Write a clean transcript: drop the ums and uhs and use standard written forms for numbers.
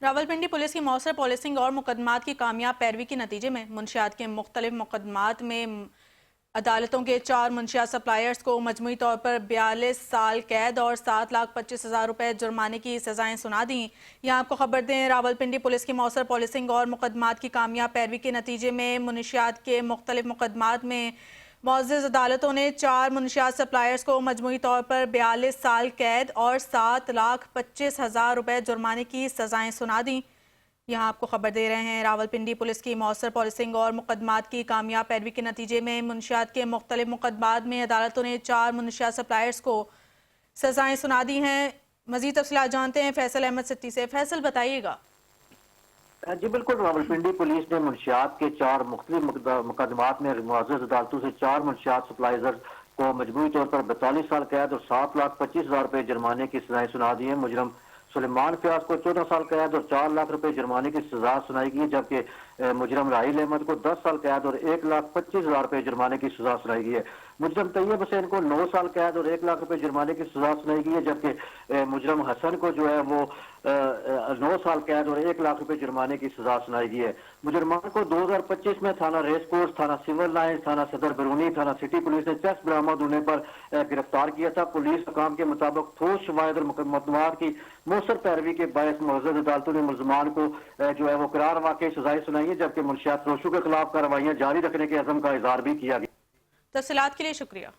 Rawalpindi police की मौसर policing और मुकदमात की कामयाब पैरवी के नतीजे में मुंशियात के मुख्तलिफ मुकदमात में अदालतों के 4 मुंशियात सप्लायर्स को मजमूई तौर पर 42 साल कैद और 7,25,000 रुपए जुर्माने की सजाएं सुना दी। यहाँ आपको खबर दें, रावलपिंडी पुलिस की मौसर पॉलिसिंग और मुकदमात की कामयाब पैरवी के नतीजे में मुंशियात के मुख्तलिफ मुकदमात में मुअज़्ज़ज़ अदालतों ने 4 मुंशियात सप्लायर्स को मजमूई तौर पर 42 साल कैद और 7,25,000 रुपए जुर्माने की सजाएं सुना दी। यहाँ आपको खबर दे रहे हैं, रावलपिंडी पुलिस की मौसर पॉलिसिंग और मुकदमात की कामयाब पैरवी के नतीजे में मुंशियात के मुख्तलिफ मुकदमात में अदालतों ने 4 मुंशियात सप्लायर्स को सजाएं सुना दी हैं। मजीद तफसीलात जानते हैं फैसल अहमद सिद्दी से। फैसल, बताइएगा। जी बिल्कुल, रावलपिंडी पुलिस ने मुंशियात के 4 मुख्तलिफ मुकदमात में मुअज़्ज़ज़ अदालतों से 4 मुंशियात सप्लाइजर्स को मजबूरी तौर पर 42 साल कैद और 7,25,000 रुपए जुर्माने की सजाएं सुना दी है। मुजरम सुलेमान फयाज को 14 साल कैद और 4 लाख रुपए जुर्माने की सजा सुनाई गई, जबकि मुजरम राहिल अहमद को 10 साल कैद और 1,25,000 रुपए जुर्माने की सजा सुनाई गई है। मुजरम तैयब हुसैन को 9 साल कैद और 1 लाख रुपए जुर्माने की सजा सुनाई गई है, जबकि मुजरम हसन को जो है वो 9 साल कैद और 1 लाख रुपए जुर्माने की सजा सुनाई गई है। मुजरमान को 2025 में थाना रेस कोर्स, थाना सिविल लाइन, थाना सदर बरूनी, थाना सिटी पुलिस ने चेस्ट बरामद होने पर गिरफ्तार किया था। पुलिस हुकाम के मुताबिक ठोस शवाहिद और मुकदमात की मौसर पैरवी के बायस मुअज़्ज़ज़ अदालतों ने मुल्ज़मान को जो है वो करार वाक़ई सजाएं सुनाई है, जबकि मुंशियात फरोशों के खिलाफ कार्रवाइयां जारी रखने के अज़म का इज़हार भी किया गया। तफसीलात के लिए शुक्रिया।